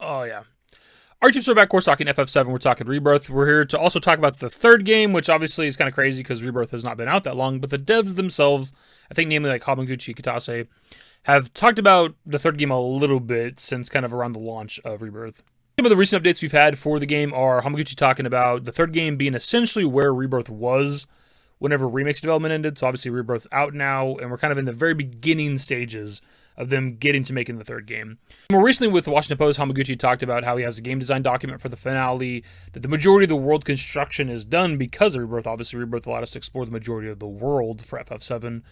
Oh, yeah. Our teams are back, of course, talking FF7. We're talking Rebirth. We're here to also talk about the third game, which obviously is kind of crazy because Rebirth has not been out that long. But the devs themselves, I think namely like Hamaguchi, Kitase, have talked about the third game a little bit since kind of around the launch of Rebirth. Some of the recent updates we've had for the game are Hamaguchi talking about the third game being essentially where Rebirth was whenever Remake's development ended. So obviously Rebirth's out now, and we're kind of in the very beginning stages of them getting to making the third game. More recently with the Washington Post, Hamaguchi talked about how he has a game design document for the finale, that the majority of the world construction is done because of Rebirth. Obviously, Rebirth allowed us to explore the majority of the world for FF7,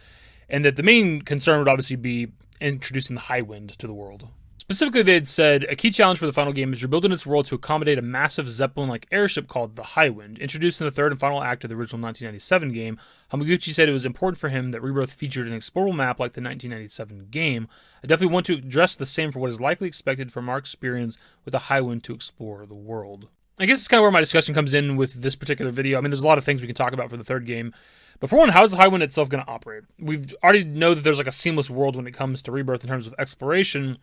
and that the main concern would obviously be introducing the Highwind to the world. Specifically, they had said, a key challenge for the final game is rebuilding its world to accommodate a massive Zeppelin-like airship called the Highwind. Introduced in the third and final act of the original 1997 game, Hamaguchi said it was important for him that Rebirth featured an explorable map like the 1997 game. I definitely want to address the same for what is likely expected from our experience with the Highwind to explore the world. I guess it's kind of where my discussion comes in with this particular video. I mean, there's a lot of things we can talk about for the third game. But for one, how is the Highwind itself going to operate? We've already know that there's like a seamless world when it comes to Rebirth in terms of exploration.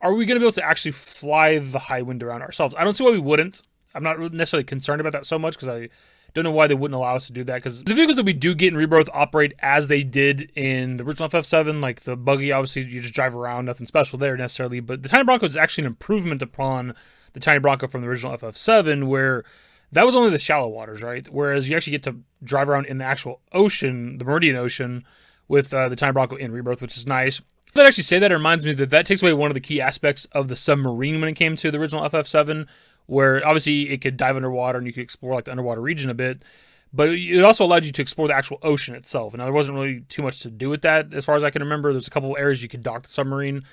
Are we going to be able to actually fly the Highwind around ourselves? I don't see why we wouldn't. I'm not necessarily concerned about that so much because I don't know why they wouldn't allow us to do that. Because the vehicles that we do get in Rebirth operate as they did in the original FF7. Like the buggy, obviously, you just drive around. Nothing special there necessarily. But the Tiny Bronco is actually an improvement upon the Tiny Bronco from the original FF7, where that was only the shallow waters, right? Whereas you actually get to drive around in the actual ocean, the Meridian Ocean, with the Tiny Bronco in Rebirth, which is nice. That actually say that, it reminds me that takes away one of the key aspects of the submarine when it came to the original FF7, where obviously it could dive underwater and you could explore like the underwater region a bit, but it also allowed you to explore the actual ocean itself. Now there wasn't really too much to do with that as far as I can remember. There's a couple of areas you could dock the submarine,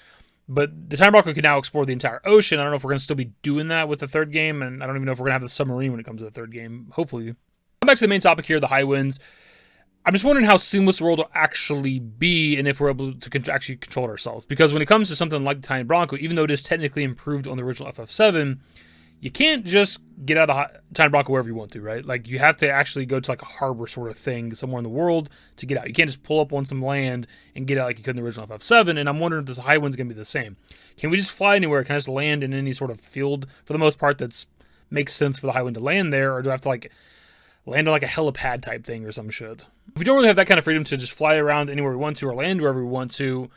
but the Time Bronco can now explore the entire ocean. I don't know if we're going to still be doing that with the third game, and I don't even know if we're going to have the submarine when it comes to the third game. Hopefully. I'm back to the main topic here, the Highwinds. I'm just wondering how seamless the world will actually be and if we're able to actually control it ourselves. Because when it comes to something like the Tiny Bronco, even though it is technically improved on the original FF7, you can't just get out of the Tiny Bronco wherever you want to, right? Like, you have to actually go to like a harbor sort of thing somewhere in the world to get out. You can't just pull up on some land and get out like you could in the original FF7, and I'm wondering if this Highwind's going to be the same. Can we just fly anywhere? Can I just land in any sort of field, for the most part, that makes sense for the Highwind to land there, or do I have to like land on like a helipad type thing or some shit? If we don't really have that kind of freedom to just fly around anywhere we want to or land wherever we want to,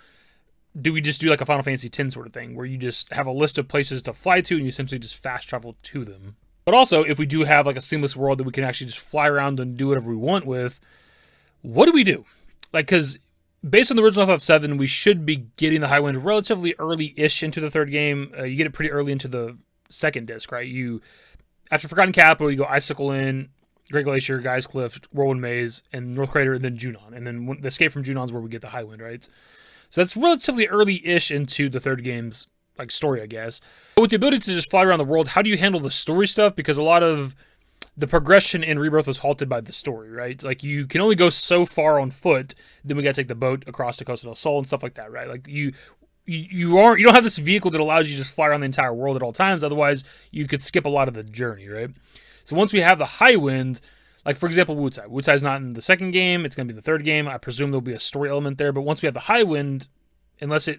do we just do like a Final Fantasy X sort of thing where you just have a list of places to fly to and you essentially just fast travel to them? But also, if we do have like a seamless world that we can actually just fly around and do whatever we want with, what do we do? Like, because based on the original FF7, we should be getting the Highwind relatively early-ish into the third game. You get it pretty early into the second disc, right? After Forgotten Capital, you go Icicle Inn, Great Glacier, Guy's Cliff, Whirlwind Maze, and North Crater, and then Junon. And then the Escape from Junon is where we get the Highwind, right? So that's relatively early-ish into the third game's like story, I guess. But with the ability to just fly around the world, how do you handle the story stuff? Because a lot of the progression in Rebirth was halted by the story, right? Like, you can only go so far on foot, then we gotta take the boat across the Costa del Sol and stuff like that, right? Like, you don't have this vehicle that allows you to just fly around the entire world at all times. Otherwise, you could skip a lot of the journey, right? So once we have the Highwind, like for example, Wutai. Wutai's not in the second game. It's going to be in the third game. I presume there'll be a story element there. But once we have the Highwind, unless we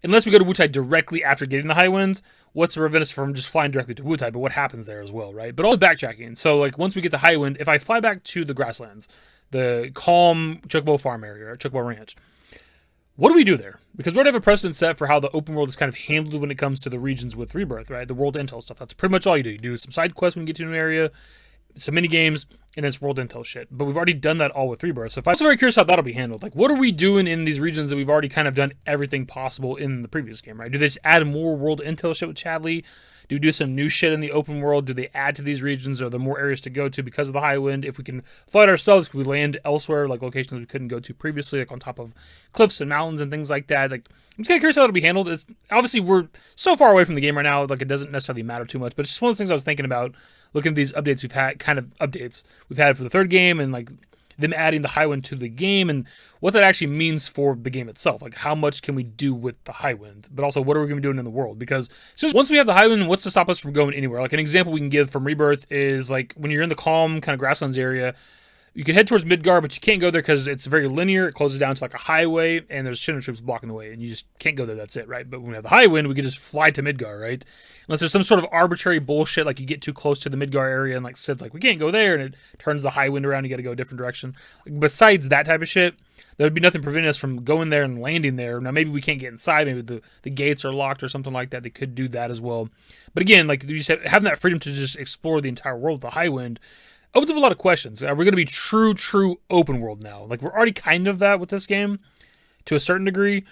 go to Wutai directly after getting the Highwind, what's to prevent us from just flying directly to Wutai? But what happens there as well, right? But all the backtracking. So like once we get the Highwind, if I fly back to the grasslands, the calm Chocobo Farm area, or Chocobo Ranch, what do we do there? Because we already have a precedent set for how the open world is kind of handled when it comes to the regions with Rebirth, right? The world intel stuff. That's pretty much all you do. You do some side quests when you get to an area, some mini games, and then it's world intel shit. But we've already done that all with Rebirth. So I'm also very curious how that'll be handled. Like, what are we doing in these regions that we've already kind of done everything possible in the previous game, right? Do they just add more world intel shit with Chadley? Do we do some new shit in the open world? Do they add to these regions? Are there more areas to go to because of the Highwind? If we can fly it ourselves, can we land elsewhere, like locations we couldn't go to previously, like on top of cliffs and mountains and things like that? Like, I'm just kind of curious how that'll be handled. It's, obviously, we're so far away from the game right now, like it doesn't necessarily matter too much. But it's just one of the things I was thinking about looking at these updates we've had for the third game, and like them adding the Highwind to the game, and what that actually means for the game itself. Like, how much can we do with the Highwind? But also, what are we going to be doing in the world? Because once we have the Highwind, what's to stop us from going anywhere? Like, an example we can give from Rebirth is, like, when you're in the calm kind of grasslands area, You can head towards Midgar, but you can't go there because it's very linear. It closes down to like a highway, and there's Shinra troops blocking the way, and you just can't go there. That's it, right? But when we have the Highwind, we can just fly to Midgar, right? Unless there's some sort of arbitrary bullshit, like you get too close to the Midgar area, and like Sid's like, we can't go there, and it turns the Highwind around. You got to go a different direction. Like, besides that type of shit, there would be nothing preventing us from going there and landing there. Now, maybe we can't get inside. Maybe the gates are locked or something like that. They could do that as well. But again, like you just having that freedom to just explore the entire world with the Highwind opens up a lot of questions. Are we going to be true open world now? Like, we're already kind of that with this game to a certain degree,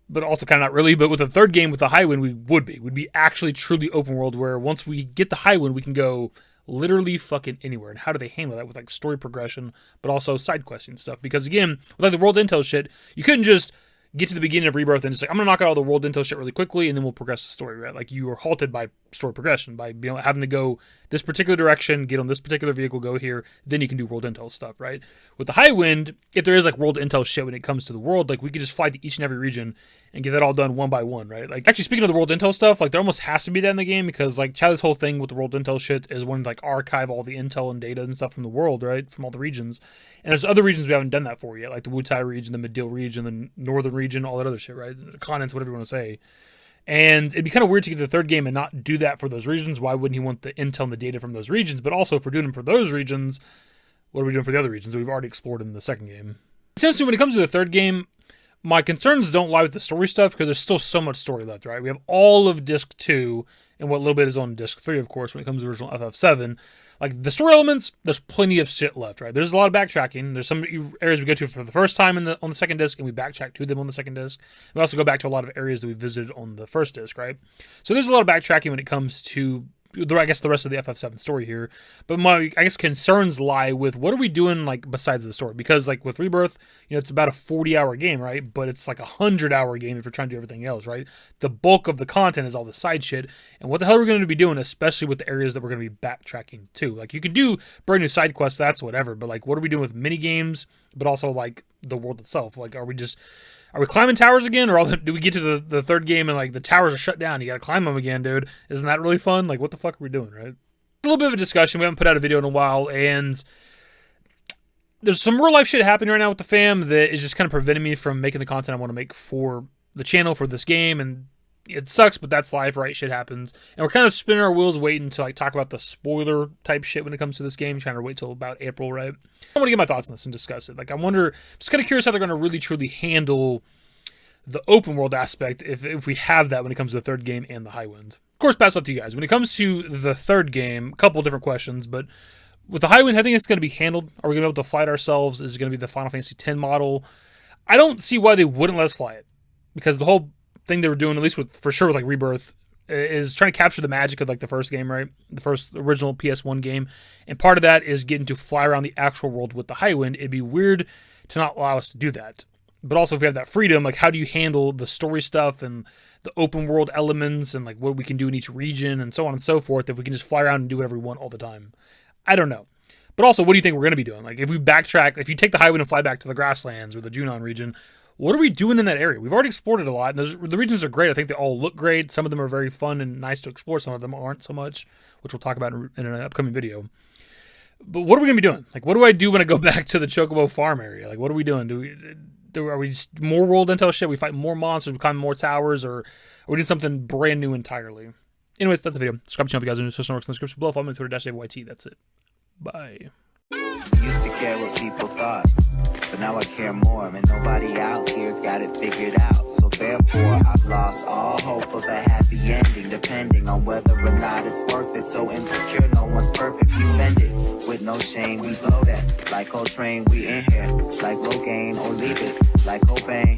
but also kind of not really. But with the third game, with the Highwind, we would be. We'd be actually truly open world where once we get the Highwind, we can go literally fucking anywhere. And how do they handle that with, like, story progression, but also side questing stuff? Because, again, with, like, the world intel shit, you couldn't just get to the beginning of Rebirth and just like, I'm going to knock out all the world intel shit really quickly, and then we'll progress the story, right? Like, you are halted by story progression, by having to go this particular direction, get on this particular vehicle, go here, then you can do world intel stuff, right? With the Highwind, if there is, like, world intel shit when it comes to the world, like, we could just fly to each and every region and get that all done one by one, right? Like, actually, speaking of the world intel stuff, like, there almost has to be that in the game, because, like, Charlie's whole thing with the world intel shit is one, like, archive all the intel and data and stuff from the world, right? From all the regions. And there's other regions we haven't done that for yet, like the Wutai region, the Midil region, the Northern region, all that other shit, right? The continents, whatever you want to say. And it'd be kind of weird to get to the third game and not do that for those regions. Why wouldn't he want the intel and the data from those regions? But also, if we're doing them for those regions, what are we doing for the other regions that we've already explored in the second game? Essentially, when it comes to the third game, my concerns don't lie with the story stuff, because there's still so much story left, right? We have all of Disc 2, and what little bit is on Disc 3, of course, when it comes to the original FF7. Like, the story elements, there's plenty of shit left, right? There's a lot of backtracking. There's some areas we go to for the first time on the second disc, and we backtrack to them on the second disc. We also go back to a lot of areas that we visited on the first disc, right? So there's a lot of backtracking when it comes to, I guess, the rest of the FF7 story here. But my, I guess, concerns lie with what are we doing, like, besides the story? Because, like, with Rebirth, it's about a 40-hour game, right? But it's like a 100-hour game if you're trying to do everything else, right? The bulk of the content is all the side shit. And what the hell are we going to be doing, especially with the areas that we're going to be backtracking to? Like, you can do brand new side quests, that's whatever. But, like, what are we doing with mini games, but also, like, the world itself? Like, are we climbing towers again, or do we get to the third game and, like, the towers are shut down? You gotta climb them again, dude. Isn't that really fun? Like, what the fuck are we doing, right? A little bit of a discussion. We haven't put out a video in a while, and there's some real life shit happening right now with the fam that is just kind of preventing me from making the content I want to make for the channel for this game, and it sucks, but that's life, right? Shit happens. And we're kind of spinning our wheels waiting to, like, talk about the spoiler type shit when it comes to this game, trying to wait till about April, right? I want to get my thoughts on this and discuss it. Like, I wonder, just kind of curious how they're going to really truly handle the open world aspect if we have that when it comes to the third game and the Highwind. Of course, pass up to you guys. When it comes to the third game, a couple different questions, but with the Highwind, I think it's going to be handled. Are we going to be able to fly it ourselves? Is it going to be the Final Fantasy X model? I don't see why they wouldn't let us fly it, because the whole thing they were doing, at least for sure with, like, Rebirth, is trying to capture the magic of, like, the first game, right? The first original PS1 game. And part of that is getting to fly around the actual world with the Highwind. It'd be weird to not allow us to do that. But also, if we have that freedom, like, how do you handle the story stuff and the open world elements and, like, what we can do in each region and so on and so forth if we can just fly around and do whatever we want all the time? I don't know. But also, what do you think we're going to be doing? Like, if we backtrack, if you take the Highwind and fly back to the grasslands or the Junon region, what are we doing in that area? We've already explored it a lot, and the regions are great. I think they all look great. Some of them are very fun and nice to explore. Some of them aren't so much, which we'll talk about in an upcoming video. But what are we going to be doing? Like, what do I do when I go back to the Chocobo farm area? Like, what are we doing? Are we just more world intel shit? We fight more monsters, we climb more towers, or are we doing something brand new entirely? Anyways, that's the video. Subscribe to the channel if you guys are new. System works in the description below. Follow me on Twitter, _DaveYT. That's it. Bye. Used to care what people thought, but now I care more, and nobody out here's got it figured out. So therefore, I've lost all hope of a happy ending, depending on whether or not it's worth it. So insecure, no one's perfect. We spend it with no shame. We blow that like Coltrane. We in here like Rogaine, or leave it like Cobain.